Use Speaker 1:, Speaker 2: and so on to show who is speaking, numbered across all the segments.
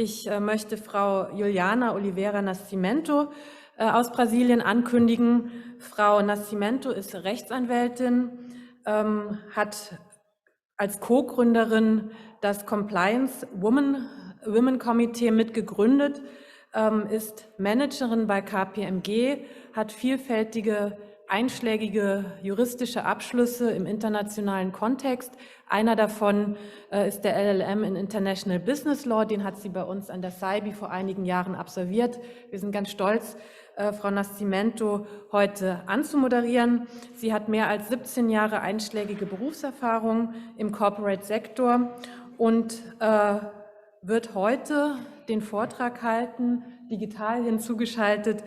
Speaker 1: Ich möchte Frau Juliana Oliveira Nascimento aus Brasilien ankündigen. Frau Nascimento ist Rechtsanwältin, hat als Co-Gründerin das Compliance Women Committee mitgegründet, ist Managerin bei KPMG, hat vielfältige einschlägige juristische Abschlüsse im internationalen Kontext. Einer davon ist der LLM in International Business Law, den hat sie bei uns an der SAIBI vor einigen Jahren absolviert. Wir sind ganz stolz, Frau Nascimento heute anzumoderieren. Sie hat mehr als 17 Jahre einschlägige Berufserfahrung im Corporate-Sektor und wird heute den Vortrag halten, digital hinzugeschaltet,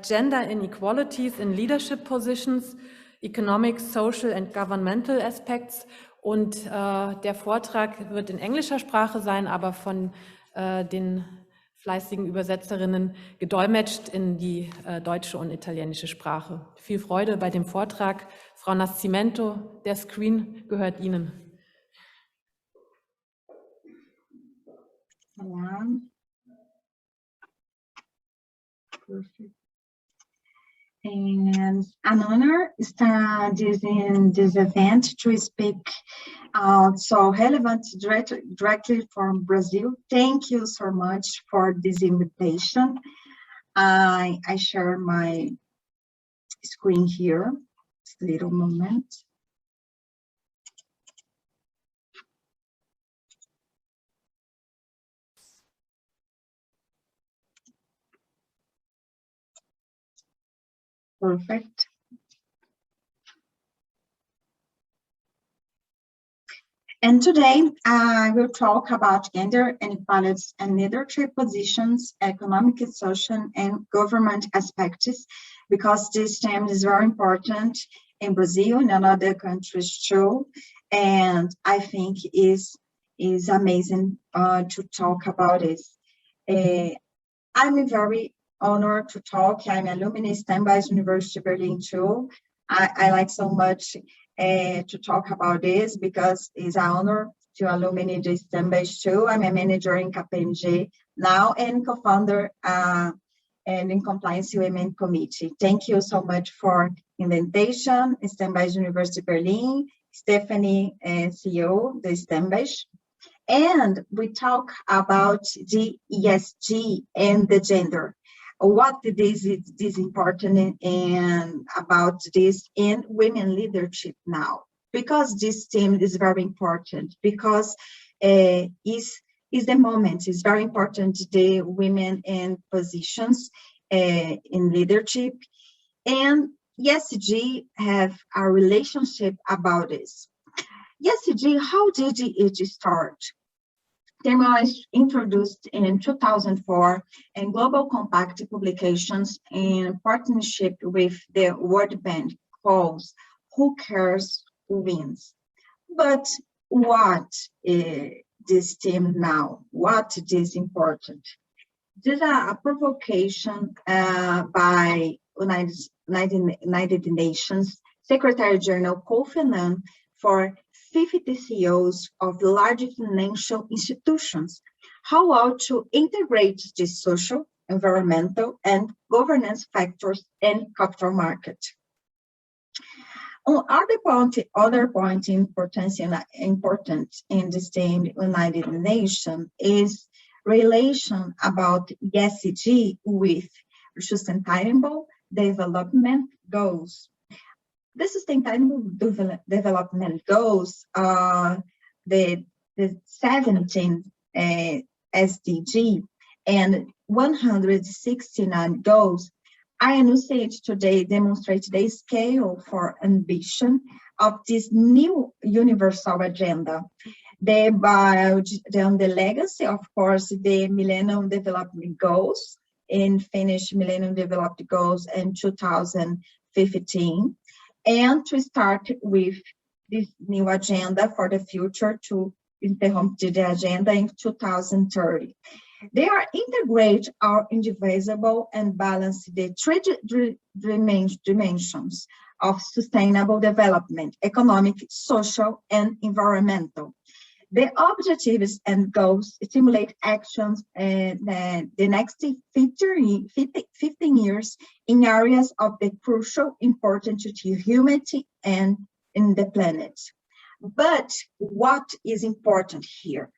Speaker 1: Gender Inequalities in Leadership Positions, Economic, Social and Governmental Aspects. Und der Vortrag wird in englischer Sprache sein, aber von den fleißigen Übersetzerinnen gedolmetscht in die deutsche und italienische Sprache. Viel Freude bei dem Vortrag. Frau Nascimento, der Screen gehört Ihnen.
Speaker 2: Yeah. Perfect. And an honor to start in this event to speak so relevant directly from Brazil. Thank you so much for this invitation. I share my screen here. Just a little moment. Perfect. And today I will talk about gender inequalities and leadership positions, economic, social, and government aspects, because this theme is very important in Brazil and in other countries too. And I think is amazing to talk about it. I'm very honored to talk. I'm alumni Stanbeis University Berlin too. I like so much to talk about this because it's an honor to alumni the Stanbeis too. I'm a manager in KPMG now and co-founder and in Compliance Women Committee. Thank you so much for invitation. Stanbeis University Berlin, Stephanie, CEO, the Stanbeis. And we talk about the ESG and the gender. What this is important and about this in women leadership now, because this theme is very important, because is the moment, it's very important, the women in positions in leadership, and ESG have a relationship about this. ESG, how did it start? It was introduced in 2004 in Global Compact publications in partnership with the World Bank calls Who Cares Who Wins. But what is this theme now? What is important? This is a provocation by United Nations Secretary General Kofi Annan for 50 CEOs of large financial institutions, how to integrate the social, environmental, and governance factors in capital market. Other point important in this theme, United Nations, is relation about ESG with sustainable development goals. The Sustainable Development Goals are the 17 SDG and 169 goals I enunciate today demonstrate the scale for ambition of this new universal agenda. The legacy, of course, the Millennium Development Goals, and finished Millennium Development Goals in 2015. And to start with this new agenda for the future to interrupt the agenda in 2030. They are integrate, are indivisible, and balance the three dimensions of sustainable development: economic, social, and environmental. The objectives and goals stimulate actions the next 15 years in areas of the crucial importance to humanity and in the planet. But what is important here?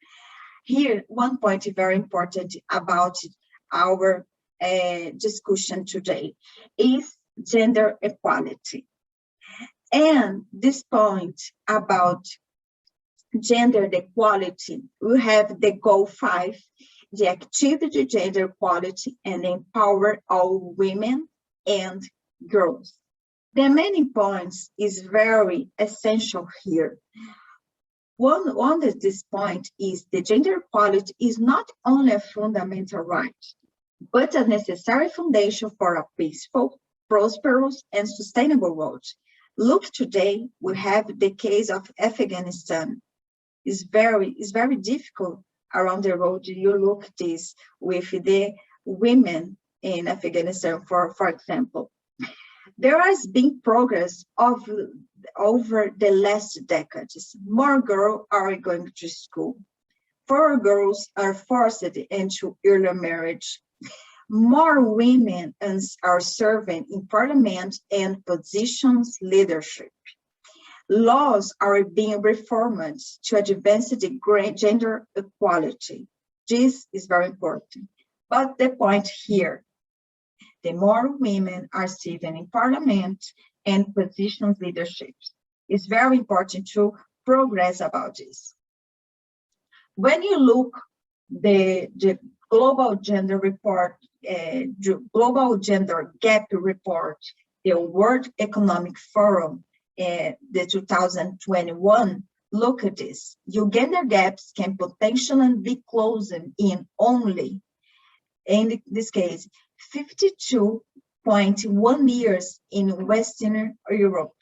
Speaker 2: Here, one point is very important about our discussion today is gender equality. And this point about gender equality, we have the goal 5, the activity gender equality and empower all women and girls. The many points is very essential here. One of this point is the gender equality is not only a fundamental right, but a necessary foundation for a peaceful, prosperous, and sustainable world. Look, today we have the case of Afghanistan. It's very difficult around the world. You look this with the women in Afghanistan, for example. There has been progress over the last decades. More girls are going to school. Fewer girls are forced into early marriage. More women are serving in parliament and positions leadership. Laws are being reformed to advance the gender equality. This is very important. But the point here, the more women are serving in parliament and positions leadership. It's very important to progress about this. When you look the global gender report, global gender gap report, the World Economic Forum, the 2021, look at this. Your gender gaps can potentially be closed in only, in this case, 52.1 years in Western Europe,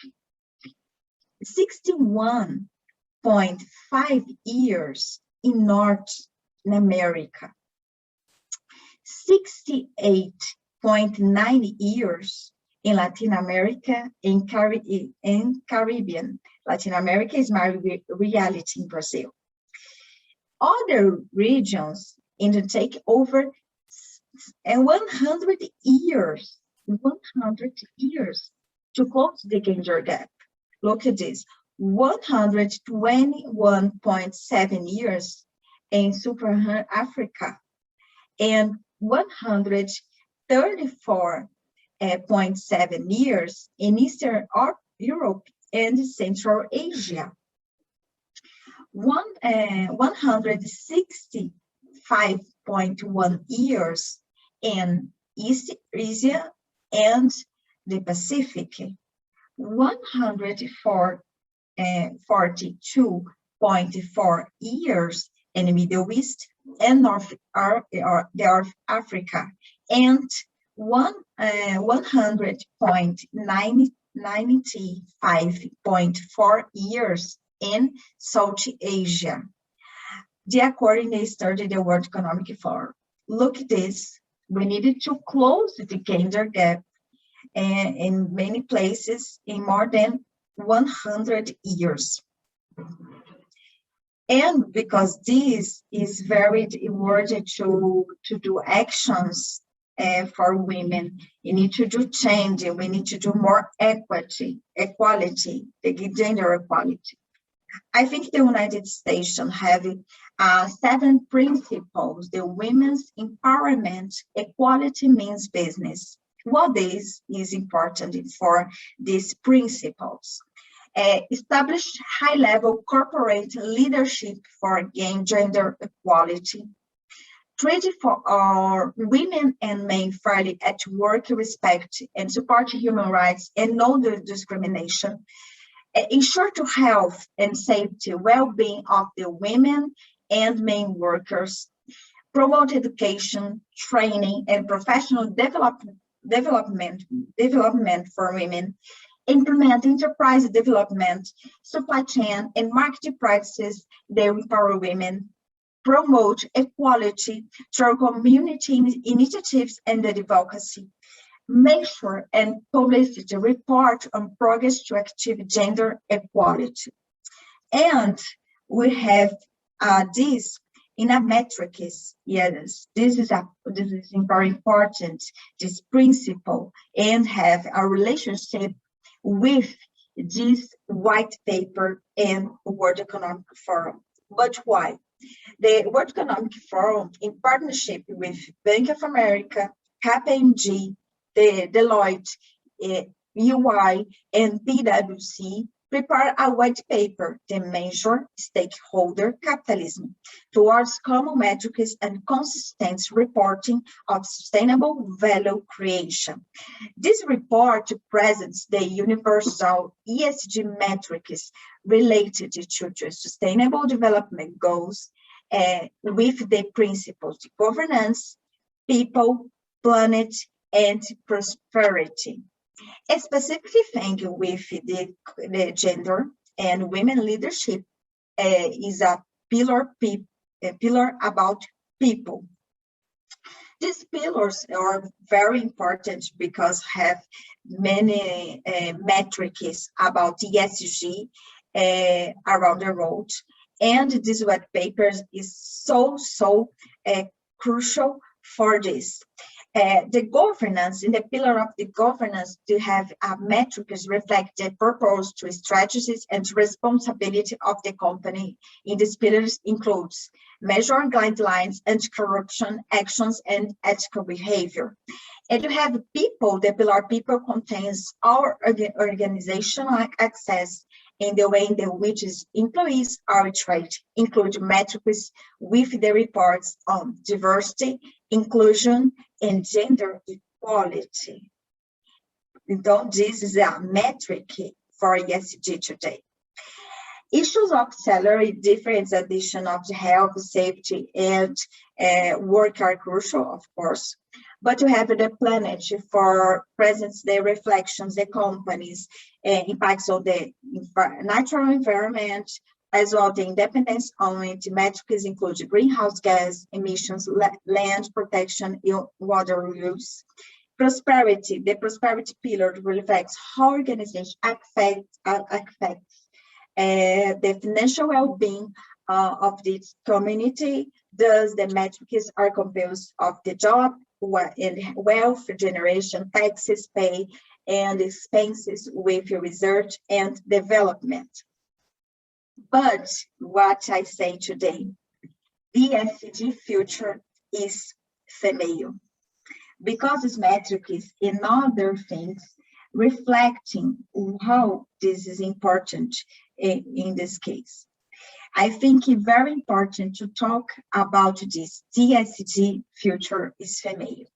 Speaker 2: 61.5 years in North America, 68.9 years in Latin America and Caribbean. Latin America is my reality in Brazil. Other regions take over 100 years to close the gender gap. Look at this, 121.7 years in Sub-Saharan Africa and 134.7 years in Eastern Europe and Central Asia. 165.1 years in East Asia and the Pacific, 142.4 years in the Middle East and North Africa, and 195.4 years in South Asia. According to the study, the World Economic Forum. Look at this. We needed to close the gender gap in many places in more than 100 years. And because this is very important to do actions for women, you need to do change, and we need to do more equality, the gender equality. I think the United States have 7 principles. The women's empowerment, equality means business. What is important for these principles? Establish high-level corporate leadership for gender equality. Treat for women and men fairly at work, respect and support human rights and no discrimination. Ensure to health and safety, well-being of the women and men workers. Promote education, training, and professional development for women. Implement enterprise development, supply chain, and marketing practices that empower women. Promote equality through community initiatives and advocacy. Measure and publicity report on progress to achieve gender equality. And we have this in a matrix. Yes, this is very important, this principle, and have a relationship with this white paper and World Economic Forum. But why? The World Economic Forum, in partnership with Bank of America, KPMG, the Deloitte, UI, and PwC, prepare a white paper, The Measure Stakeholder Capitalism, towards common metrics and consistent reporting of sustainable value creation. This report presents the universal ESG metrics related to sustainable development goals with the principles of governance, people, planet, and prosperity. A specific thing with the gender and women leadership is a pillar about people. These pillars are very important because have many metrics about ESG around the world, and this white paper is so crucial for this. The governance, in the pillar of the governance, to have metrics reflect the purpose, to strategies, and responsibility of the company. In these pillars includes measure guidelines, anti-corruption actions, and ethical behavior. And you have people, the pillar people contains our organizational access in the way in which employees are treated, include metrics with the reports on diversity, inclusion, and gender equality. So this is a metric for ESG today. Issues of salary difference, addition of health, safety, and work are crucial, of course. But to have the planet for presence, the reflections, the companies, impacts on the natural environment, as well the independence on it. Metrics include greenhouse gas emissions, land protection, water use. Prosperity, the prosperity pillar reflects how organizations affect the financial well-being of this community. Thus, the metrics are composed of the job and wealth generation, taxes paid, and expenses with research and development. But what I say today, the ESG future is female, because this metric is in other things reflecting how this is important in this case. I think it's very important to talk about this. ESG future is female.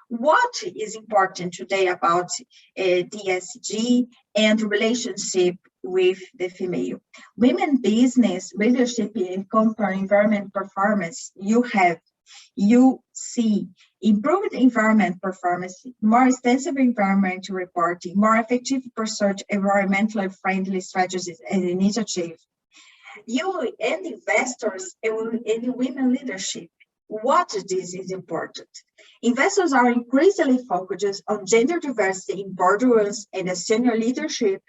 Speaker 2: What is important today about ESG and relationship with the female? Women business, leadership, and company environment performance, you see improved environment performance, more extensive environmental reporting, more effective pursuit environmentally friendly strategies and initiatives. You and investors and women leadership, what this is important. Investors are increasingly focused on gender diversity in boardrooms and senior leadership,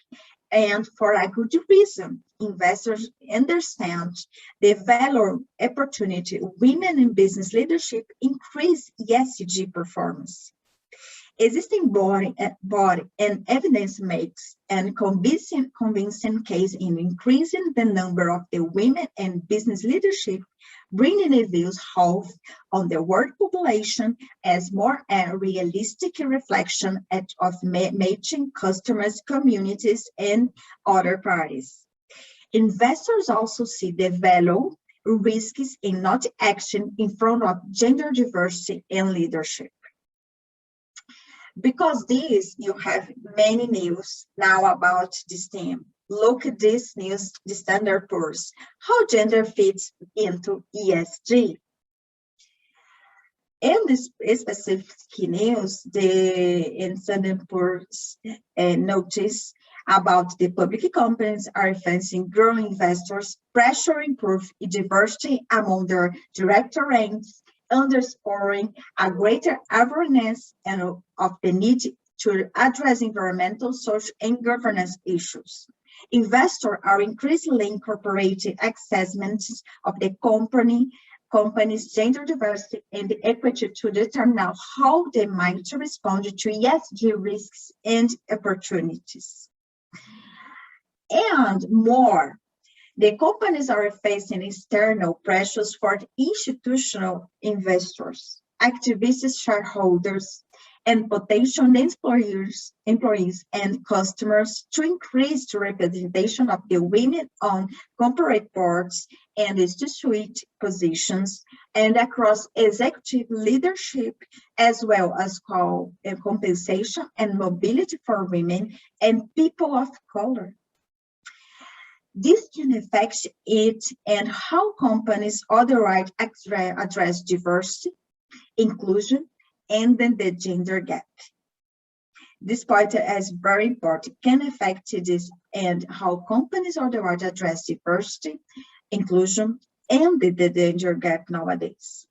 Speaker 2: and for a good reason. Investors understand the value opportunity women in business leadership increase ESG performance. Existing body and evidence makes and convincing case in increasing the number of the women in business leadership, bringing the views half on the world population as more a realistic reflection of matching customers, communities, and other parties. Investors also see the value risks in not action in front of gender diversity and leadership. Because this, you have many news now about this theme. Look at this news, the Standard & Poor's, how gender fits into ESG. In this specific news, the Standard & Poor's notice about the public companies are facing growing investors, pressure improve diversity among their director ranks, underscoring a greater awareness of the need to address environmental, social, and governance issues. Investors are increasingly incorporating assessments of the company's gender diversity and equity to determine how they might respond to ESG risks and opportunities. And more, the companies are facing external pressures for institutional investors, activists, shareholders, and potential employees and customers to increase the representation of the women on corporate boards and institute positions and across executive leadership, as well as compensation and mobility for women and people of color. This can affect it and how companies otherwise address diversity, inclusion, and then the gender gap. This point is very important, can affect this and how companies otherwise address diversity, inclusion, and the gender gap nowadays.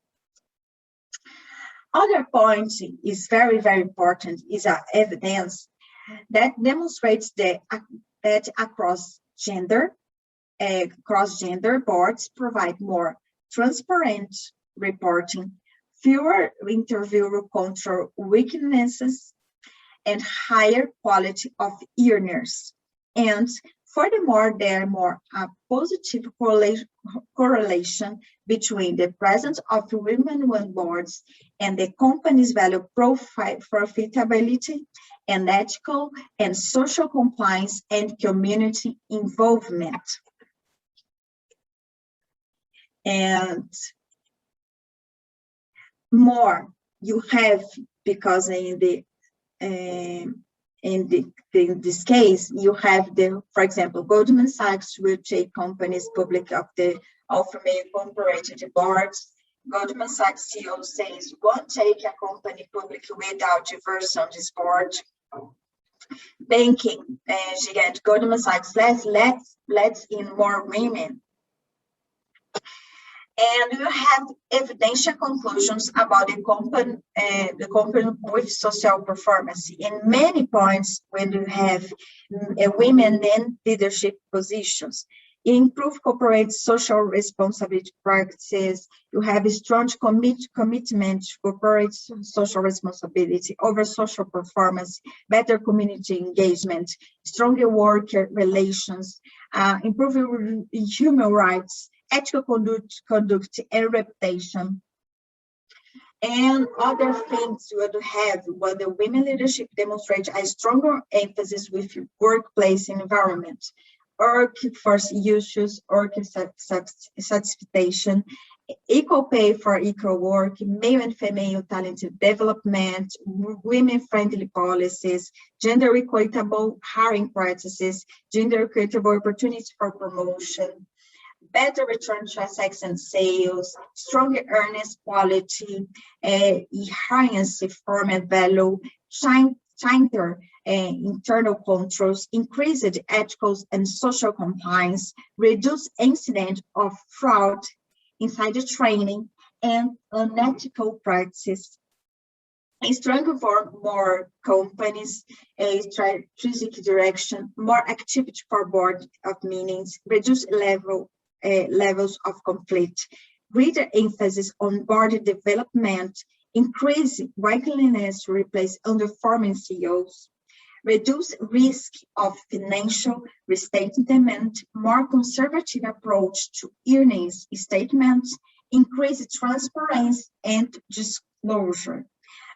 Speaker 2: Other point is very, very important is evidence that demonstrates that cross-gender boards provide more transparent reporting, fewer interview control weaknesses, and higher quality of earners. And furthermore, there are more positive correlation between the presence of women on boards and the company's value profile, profitability, and ethical and social compliance and community involvement. And more you have, because in this case you have for example, Goldman Sachs will take companies public of the female corporate boards. Goldman Sachs CEO says won't take a company public without diversity on this board. Banking gigant Goldman Sachs, let's in more women. And you have evidential conclusions about the company with social performance. In many points, when you have women in leadership positions, improve corporate social responsibility practices, you have a strong commitment to corporate social responsibility over social performance, better community engagement, stronger worker relations, improving human rights, ethical conduct and reputation. And other things you would have when the women leadership demonstrates a stronger emphasis with workplace environment, workforce issues, work satisfaction, equal pay for equal work, male and female talent development, women-friendly policies, gender equitable hiring practices, gender equitable opportunities for promotion, better return to assets and sales, stronger earnings quality, enhanced format value, tighter internal controls, increased ethical and social compliance, reduce incident of fraud, insider training, and unethical practices. A stronger for more companies, a strategic direction, more activity for board of meetings, reduce levels of conflict, greater emphasis on board development, increase willingness to replace underperforming CEOs, reduce risk of financial restatement, more conservative approach to earnings statements, increase transparency and disclosure.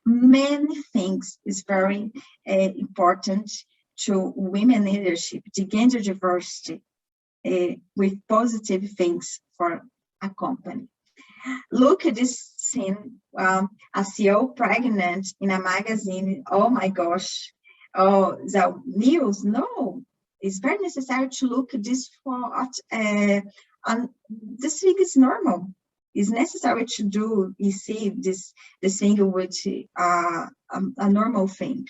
Speaker 2: Many things is very important to women leadership, the gender diversity, with positive things for a company. Look at this scene, a CEO pregnant in a magazine. Oh my gosh. Oh, the news? No, it's very necessary to look at this for and this thing is normal. It's necessary to do, you see, this thing which a normal thing.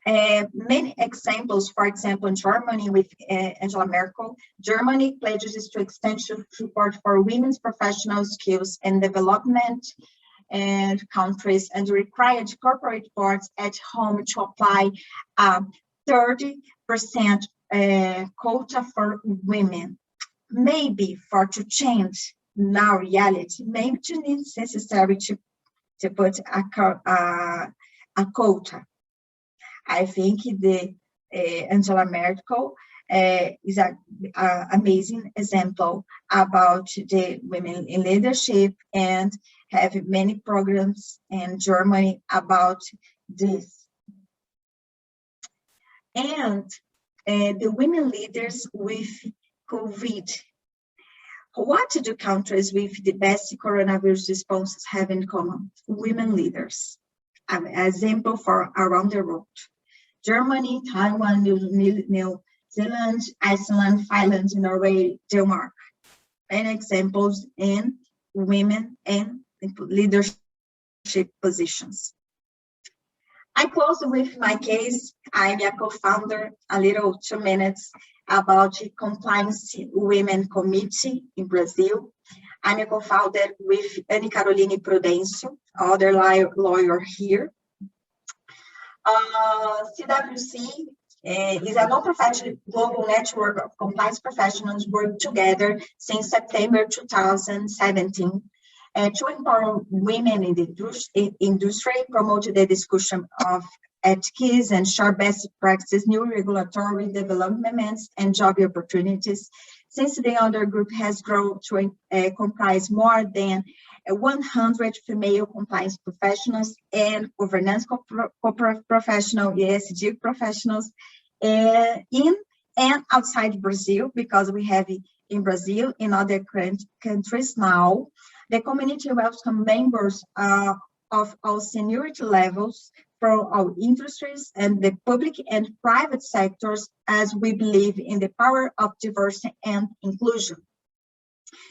Speaker 2: Many examples, for example, in Germany with Angela Merkel, Germany pledges to extend support for women's professional skills and development and countries and required corporate boards at home to apply 30% quota for women. Maybe for to change now reality, maybe it's necessary to put a quota. I think the Angela Merkel is an amazing example about the women in leadership, and have many programs in Germany about this. And the women leaders with COVID. What do countries with the best coronavirus responses have in common? Women leaders. An example for around the world. Germany, Taiwan, New Zealand, Iceland, Finland, Norway, Denmark. And examples in women in leadership positions. I close with my case. I'm a co-founder, a little 2 minutes, about the Compliance Women Committee in Brazil. I'm a co-founder with Anne Caroline Prudencio, other lawyer here. CWC is a non-profit global network of compliance professionals working together since September 2017 to empower women in the industry, promote the discussion of ethics and share best practices, new regulatory developments, and job opportunities. Since the other group has grown to comprise more than 100 female compliance professionals and governance professionals, ESG professionals, in and outside Brazil, because we have it in Brazil, in other countries now. The community welcomes members of all seniority levels from all industries and the public and private sectors, as we believe in the power of diversity and inclusion.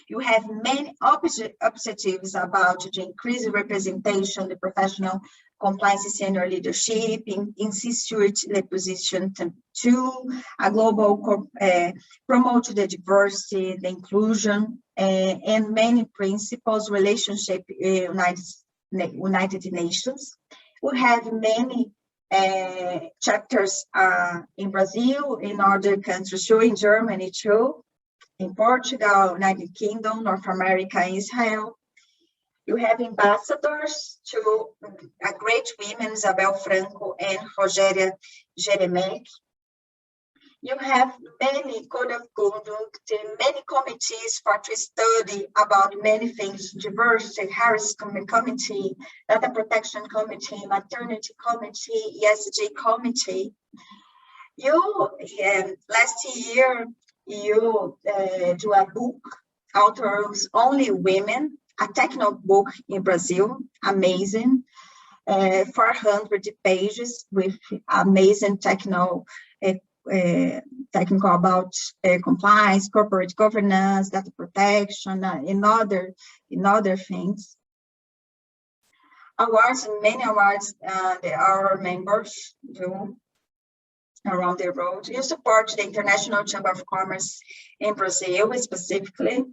Speaker 2: You have many objectives about the increased representation, the professional compliance senior leadership, in institute the position to a global promote the diversity, the inclusion, and many principles relationship United Nations. We have many chapters in Brazil, in other countries too, in Germany too, in Portugal, United Kingdom, North America, Israel. You have ambassadors to a great women, Isabel Franco and Rogéria Jeremek. You have many code of conduct, many committees for to study about many things: diversity, harassment committee, data protection committee, maternity committee, ESG committee. You last year you do a book, authors only women, a technical book in Brazil, amazing, 400 pages with amazing technical about compliance, corporate governance, data protection, in other things. Awards, many awards, our members do around the world. You support the International Chamber of Commerce in Brazil, specifically,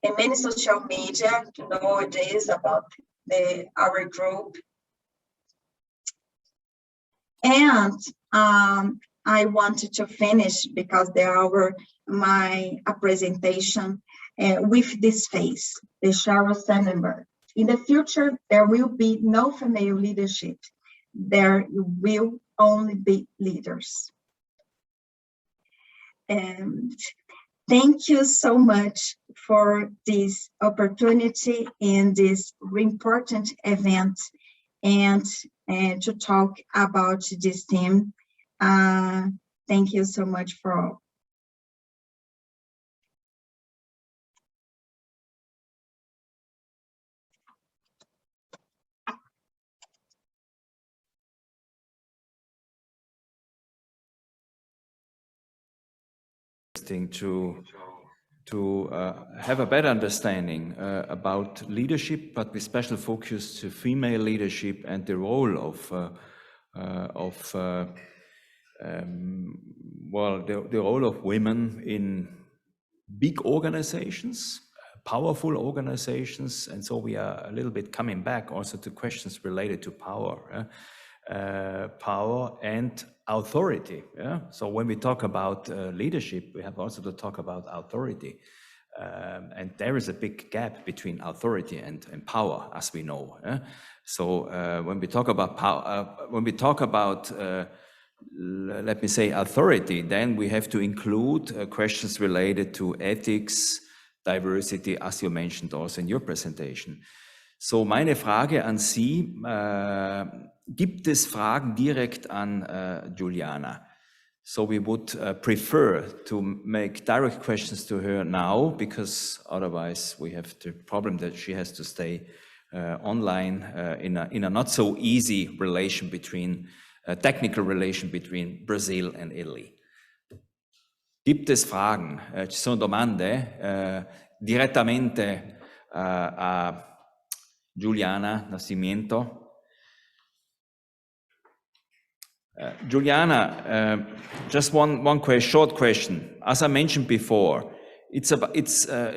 Speaker 2: and many social media to know this about our group. And I wanted to finish, because my presentation with this face, the Sheryl Sandberg. In the future, there will be no female leadership. There will only be leaders. And thank you so much for this opportunity in this important event, and to talk about this theme. Thank you so much for all.
Speaker 3: To have a better understanding about leadership, but with special focus to female leadership and the role of the role of women in big organizations, powerful organizations. And so we are a little bit coming back also to questions related to power. power and authority. Yeah? So when we talk about leadership, we have also to talk about authority. And there is a big gap between authority and power, as we know. So when we talk about power, let me say authority, then we have to include questions related to ethics, diversity, as you mentioned also in your presentation. So meine Frage an Sie, gibt es Fragen direkt an Juliana? So we would prefer to make direct questions to her now, because otherwise we have the problem that she has to stay online in a not so easy relation between, technical relation between Brazil and Italy. Gibt es Fragen? Ci sono domande direttamente a Juliana Nascimento? Juliana, just one short question. As I mentioned before, it's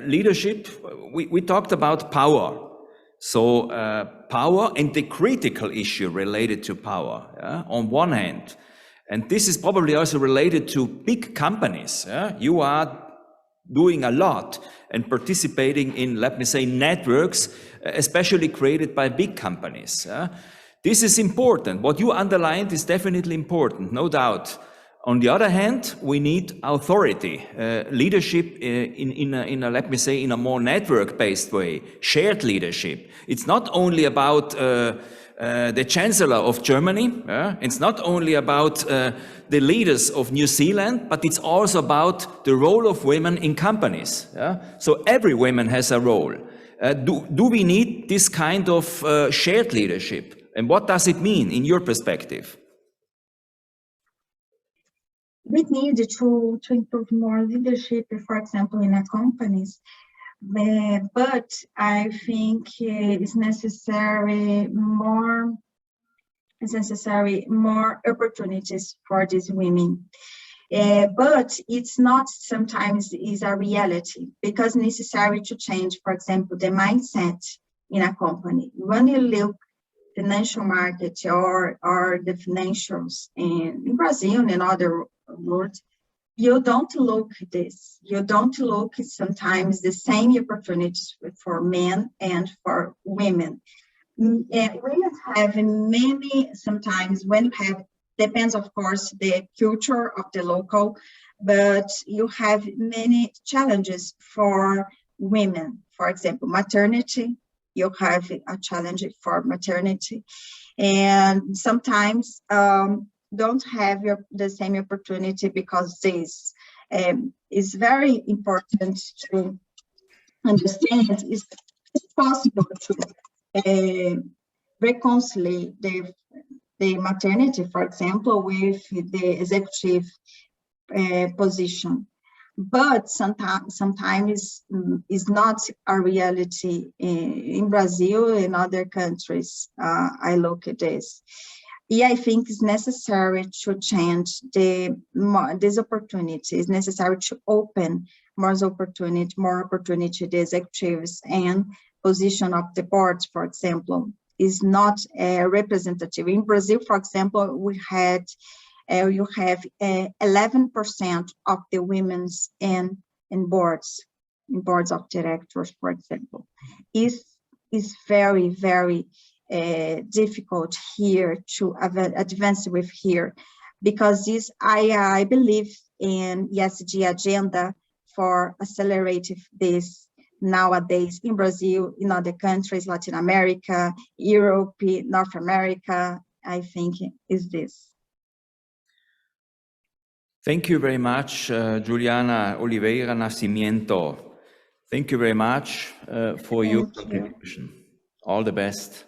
Speaker 3: leadership. We talked about power. So power and the critical issue related to power, on one hand. And this is probably also related to big companies. You are doing a lot and participating in, let me say, networks, especially created by big companies. This is important. What you underlined is definitely important, no doubt. On the other hand, we need authority, leadership in a, let me say, in a more network-based way, shared leadership. It's not only about the Chancellor of Germany. It's not only about the leaders of New Zealand, but it's also about the role of women in companies. So every woman has a role. Do we need this kind of shared leadership? And what does it mean in your perspective?
Speaker 2: We need to improve more leadership, for example, in our companies. But I think it's necessary more opportunities for these women. But it's not sometimes is a reality, because necessary to change, for example, the mindset in a company. When you look financial market or the financials in Brazil and in other worlds, you don't look at this. You don't look at sometimes the same opportunities for men and for women. And women have many, sometimes when you have, depends of course the culture of the local, but you have many challenges for women. For example, maternity, you have a challenge for maternity, and sometimes don't have the same opportunity, because this is very important to understand. It's possible to reconcile the maternity, for example, with the executive position. But sometimes is not a reality in Brazil and other countries. I look at this. Yeah, I think it's necessary to change this opportunity. It's necessary to open more opportunity to the executives, and position of the boards, for example, is not representative. In Brazil, for example, we had you have 11% of the women's in boards of directors, for example. Is very, very difficult here to advance with here, because this I believe in ESG agenda for accelerating this nowadays in Brazil, in other countries, Latin America, Europe, North America. I think is this.
Speaker 3: Thank you very much, Juliana Oliveira Nascimento. Thank you very much for your contribution. All the best.